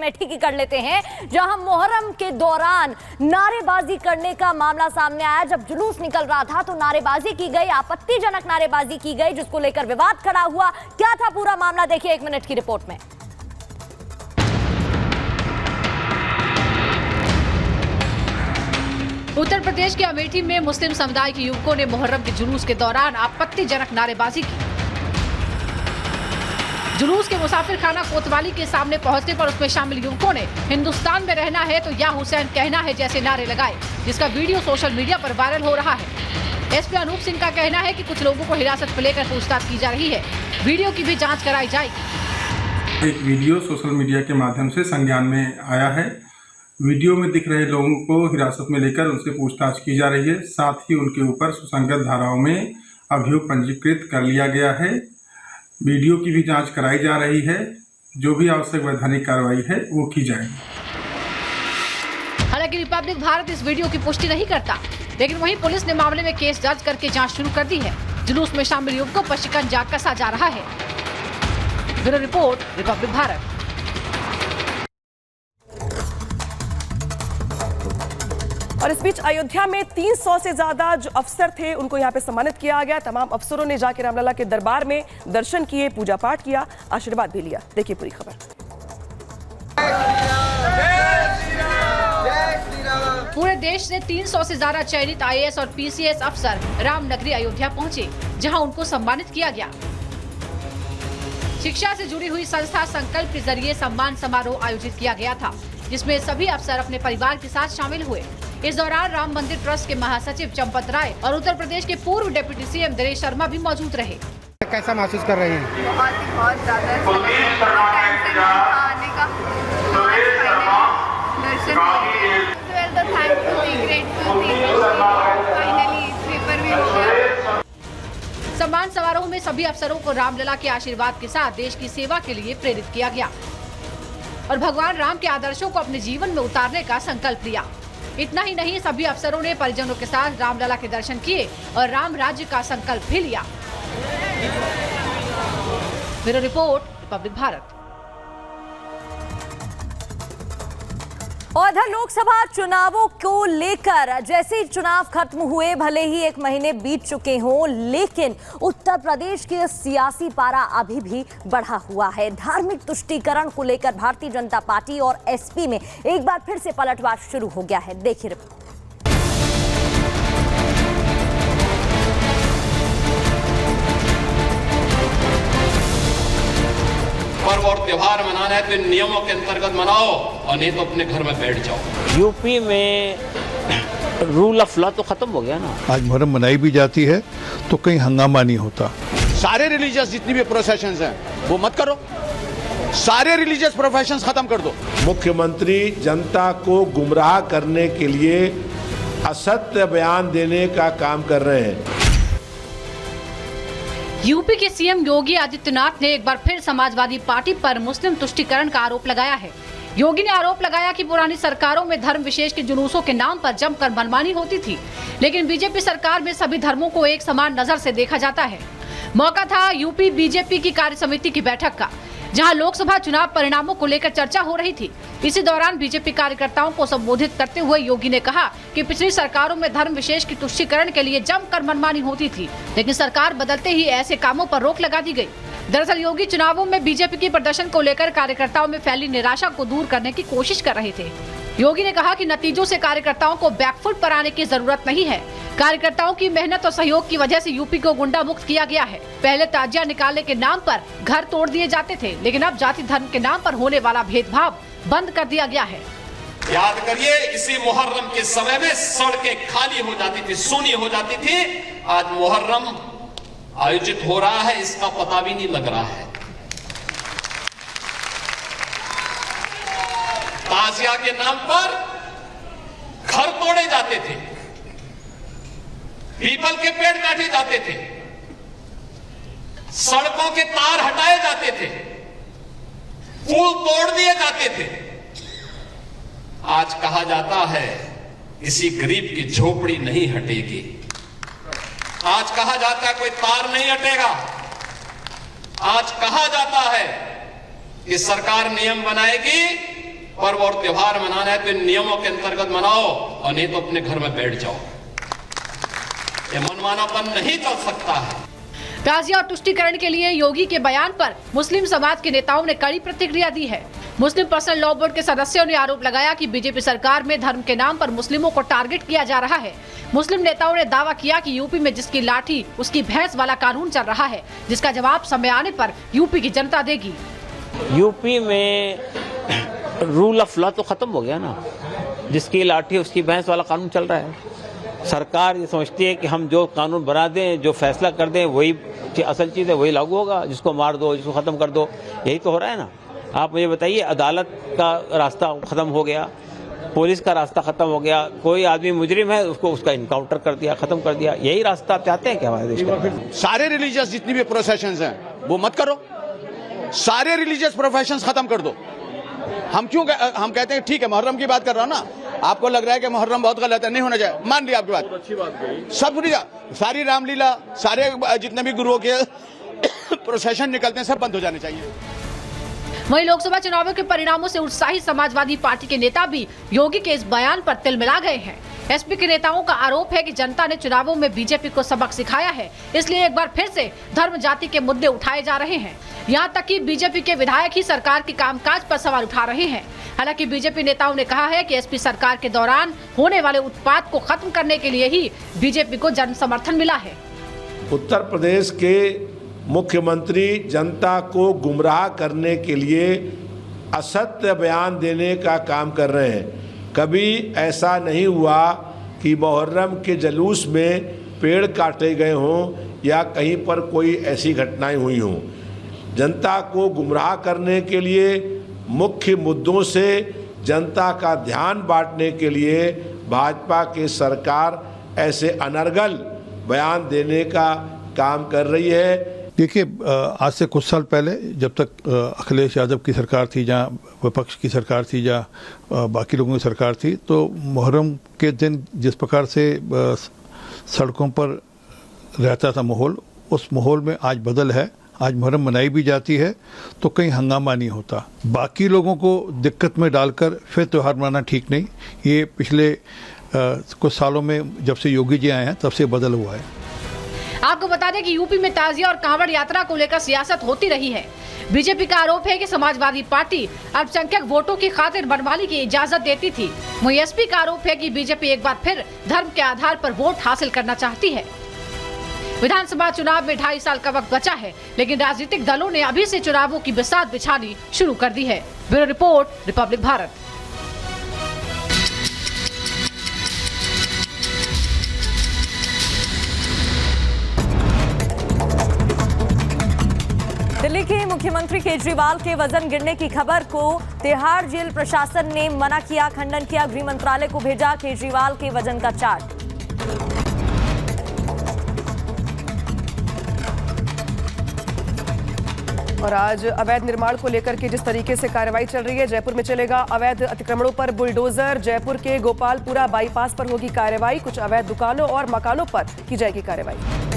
अमेठी की कर लेते हैं, जहां मुहर्रम के दौरान नारेबाजी करने का मामला सामने आया। जब जुलूस निकल रहा था तो नारेबाजी की गई, आपत्तिजनक नारेबाजी की गई, जिसको लेकर विवाद खड़ा हुआ। क्या था पूरा मामला, देखिए 1 मिनट की रिपोर्ट में। उत्तर प्रदेश के अमेठी में मुस्लिम समुदाय के युवकों ने मुहर्रम के जुलूस के दौरान आपत्तिजनक नारेबाजी की। जुलूस के मुसाफिर खाना कोतवाली के सामने पहुंचने पर उसमें शामिल युवकों ने हिंदुस्तान में रहना है तो या हुसैन कहना है जैसे नारे लगाए, जिसका वीडियो सोशल मीडिया पर वायरल हो रहा है। एसपी अनूप सिंह का कहना है कि कुछ लोगों को हिरासत में लेकर पूछताछ की जा रही है, वीडियो की भी जाँच कराई जाएगी। एक वीडियो सोशल मीडिया के माध्यम से संज्ञान में आया है। वीडियो में दिख रहे लोगों को हिरासत में लेकर उनसे पूछताछ की जा रही है। साथ ही उनके ऊपर सुसंगत धाराओं में अभियोग पंजीकृत कर लिया गया है। वीडियो की भी जांच कराई जा रही है। जो भी आवश्यक वैधानिक कार्रवाई है वो की जाएगी। हालांकि रिपब्लिक भारत इस वीडियो की पुष्टि नहीं करता, लेकिन वहीं पुलिस ने मामले में केस दर्ज करके जाँच शुरू कर दी है। जुलूस में शामिल युवकों पर शिकंजा कसा जा रहा है। Bureau report, Republic Bharat. और इस बीच अयोध्या में 300 से ज्यादा जो अफसर थे उनको यहाँ पे सम्मानित किया गया। तमाम अफसरों ने जाकर रामलला के दरबार में दर्शन किए, पूजा पाठ किया, आशीर्वाद भी लिया। देखिए पूरी खबर। पूरे देश से 300 से ज्यादा चयनित IAS और PCS अफसर रामनगरी अयोध्या पहुंचे, जहां उनको सम्मानित किया गया। शिक्षा से जुड़ी हुई संस्था संकल्प के जरिए सम्मान समारोह आयोजित किया गया था, जिसमें सभी अफसर अपने परिवार के साथ शामिल हुए। इस दौरान राम मंदिर ट्रस्ट के महासचिव चंपत राय और उत्तर प्रदेश के पूर्व डिप्टी CM दिनेश शर्मा भी मौजूद रहे। कैसा महसूस कर रहे हैं? बहुत ज्यादा आने का सम्मान समारोह में सभी अफसरों को रामलला के आशीर्वाद के साथ देश की सेवा के लिए प्रेरित किया गया और भगवान राम के आदर्शों को अपने जीवन में उतारने का संकल्प लिया। इतना ही नहीं, सभी अफसरों ने परिजनों के साथ रामलला के दर्शन किए और राम राज्य का संकल्प भी लिया। Bureau report, Republic Bharat. और इधर लोकसभा चुनावों को लेकर जैसे ही चुनाव खत्म हुए, भले ही 1 महीने बीत चुके हों, लेकिन उत्तर प्रदेश के सियासी पारा अभी भी बढ़ा हुआ है। धार्मिक तुष्टीकरण को लेकर भारतीय जनता पार्टी और SP में एक बार फिर से पलटवार शुरू हो गया है। देखिए पर्व और त्योहार मनाना है तो इन नियमों के अंतर्गत मनाओ और नहीं तो अपने घर में बैठ जाओ। यूपी में रूल ऑफ लॉ तो खत्म हो गया ना। आज मुहर्रम मनाई भी जाती है तो कहीं हंगामा नहीं होता। सारे रिलीजियस जितनी भी प्रोसेशंस हैं वो मत करो, सारे रिलीजियस प्रोफेशंस खत्म कर दो। मुख्यमंत्री जनता को गुमराह करने के लिए असत्य बयान देने का काम कर रहे हैं। यूपी के CM योगी आदित्यनाथ ने एक बार फिर समाजवादी पार्टी पर मुस्लिम तुष्टीकरण का आरोप लगाया है। योगी ने आरोप लगाया कि पुरानी सरकारों में धर्म विशेष के जुलूसों के नाम पर जमकर मनमानी होती थी, लेकिन बीजेपी सरकार में सभी धर्मों को एक समान नजर से देखा जाता है। मौका था यूपी बीजेपी की कार्य समिति की बैठक का, जहां लोकसभा चुनाव परिणामों को लेकर चर्चा हो रही थी। इसी दौरान बीजेपी कार्यकर्ताओं को संबोधित करते हुए योगी ने कहा कि पिछली सरकारों में धर्म विशेष की तुष्टीकरण के लिए जमकर मनमानी होती थी, लेकिन सरकार बदलते ही ऐसे कामों पर रोक लगा दी गई। दरअसल योगी चुनावों में बीजेपी के प्रदर्शन को लेकर कार्यकर्ताओं में फैली निराशा को दूर करने की कोशिश कर रहे थे। योगी ने कहा कि नतीजों से कार्यकर्ताओं को बैकफुट पर आने की जरूरत नहीं है। कार्यकर्ताओं की मेहनत और सहयोग की वजह से यूपी को गुंडा मुक्त किया गया है। पहले ताजिया निकालने के नाम पर घर तोड़ दिए जाते थे, लेकिन अब जाति धर्म के नाम पर होने वाला भेदभाव बंद कर दिया गया है। याद करिए, इसी मुहर्रम के समय में सड़कें खाली हो जाती थी, सूनी हो जाती थी। आज मुहर्रम आयोजित हो रहा है, इसका पता भी नहीं लग रहा है। ताजिया के नाम पर घर तोड़े जाते थे, पीपल के पेड़ काटे जाते थे, सड़कों के तार हटाए जाते थे, पुल तोड़ दिए जाते थे। आज कहा जाता है किसी गरीब की झोपड़ी नहीं हटेगी। आज कहा जाता है कोई तार नहीं हटेगा। आज कहा जाता है कि सरकार नियम बनाएगी पर्व और त्योहार मनाना है तो इन नियमों के अंतर्गत मनाओ, और नहीं तो अपने घर में बैठ जाओ। ये मनमानापन नहीं चल सकता है। ताजिया और तुष्टीकरण के लिए योगी के बयान पर मुस्लिम समाज के नेताओं ने कड़ी प्रतिक्रिया दी है। मुस्लिम पर्सनल लॉ बोर्ड के सदस्यों ने आरोप लगाया कि बीजेपी सरकार में धर्म के नाम पर मुस्लिमों को टारगेट किया जा रहा है। मुस्लिम नेताओं ने दावा किया कि यूपी में जिसकी लाठी उसकी भैंस वाला कानून चल रहा है, जिसका जवाब समय आने पर यूपी की जनता देगी। यूपी में रूल ऑफ लॉ तो खत्म हो गया ना, जिसकी लाठी उसकी भैंस वाला कानून चल रहा है। सरकार ये समझती है कि हम जो कानून बना दें, जो फैसला कर दें, वही असल चीज़ है, वही लागू होगा। जिसको मार दो, जिसको ख़त्म कर दो, यही तो हो रहा है ना। आप मुझे बताइए, अदालत का रास्ता ख़त्म हो गया, पुलिस का रास्ता ख़त्म हो गया, कोई आदमी मुजरिम है उसको उसका इनकाउंटर कर दिया, ख़त्म कर दिया। यही रास्ता आप चाहते हैं क्या हमारे देश का? सारे रिलीजियस जितनी भी प्रोसेशंस हैं वो मत करो, सारे रिलीजियस प्रोफेशंस खत्म कर दो। हम कहते हैं ठीक है, मुहर्रम की बात कर रहा हूं ना, आपको लग रहा है कि मुहर्रम बहुत गलत है, नहीं होना चाहिए, मान लिया आपकी बात, अच्छी बात गई। सब सारी रामलीला, सारे जितने भी गुरुओं के प्रोसेशन निकलते हैं सब बंद हो जाने चाहिए। वहीं लोकसभा चुनावों के परिणामों से उत्साहित समाजवादी पार्टी के नेता भी योगी के इस बयान पर तिलमिला गए हैं। एसपी के नेताओं का आरोप है कि जनता ने चुनावों में बीजेपी को सबक सिखाया है, इसलिए एक बार फिर से धर्म जाति के मुद्दे उठाए जा रहे हैं। यहां तक कि बीजेपी के विधायक ही सरकार के कामकाज पर सवाल उठा रहे हैं। हालांकि बीजेपी नेताओं ने कहा है कि एसपी सरकार के दौरान होने वाले उत्पात को खत्म करने के लिए ही बीजेपी को जन समर्थन मिला है। उत्तर प्रदेश के मुख्यमंत्री जनता को गुमराह करने के लिए असत्य बयान देने का काम कर रहे हैं। कभी ऐसा नहीं हुआ कि मुहर्रम के जुलूस में पेड़ काटे गए हों या कहीं पर कोई ऐसी घटनाएं हुई हों। जनता को गुमराह करने के लिए, मुख्य मुद्दों से जनता का ध्यान बांटने के लिए भाजपा की सरकार ऐसे अनर्गल बयान देने का काम कर रही है। देखिए, आज से कुछ साल पहले जब तक अखिलेश यादव की सरकार थी, जहाँ विपक्ष की सरकार थी, जहाँ बाकी लोगों की सरकार थी, तो मुहर्रम के दिन जिस प्रकार से सड़कों पर रहता था माहौल, उस माहौल में आज बदल है। आज मुहर्रम मनाई भी जाती है तो कहीं हंगामा नहीं होता। बाकी लोगों को दिक्कत में डालकर फिर त्यौहार मनाना ठीक नहीं। ये पिछले कुछ सालों में जब से योगी जी आए हैं तब से बदल हुआ है। आपको बता दें कि यूपी में ताजिया और कांवड़ यात्रा को लेकर सियासत होती रही है। बीजेपी का आरोप है कि समाजवादी पार्टी अल्पसंख्यक वोटों की खातिर बनवाने की इजाजत देती थी। वहीं एसपी का आरोप है कि बीजेपी एक बार फिर धर्म के आधार पर वोट हासिल करना चाहती है। विधानसभा चुनाव में 2.5 साल का वक्त बचा है, लेकिन राजनीतिक दलों ने अभी से चुनावों की बिसात बिछानी शुरू कर दी है। Bureau report, Republic Bharat. Delhi के मुख्यमंत्री केजरीवाल के वजन गिरने की खबर को तिहाड़ जेल प्रशासन ने मना किया, खंडन किया। गृह मंत्रालय को भेजा केजरीवाल के वजन का चार्ट। और आज अवैध निर्माण को लेकर के जिस तरीके से कार्रवाई चल रही है, जयपुर में चलेगा अवैध अतिक्रमणों पर बुलडोजर। जयपुर के गोपालपुरा बाईपास पर होगी कार्रवाई। कुछ अवैध दुकानों और मकानों पर की जाएगी कार्रवाई।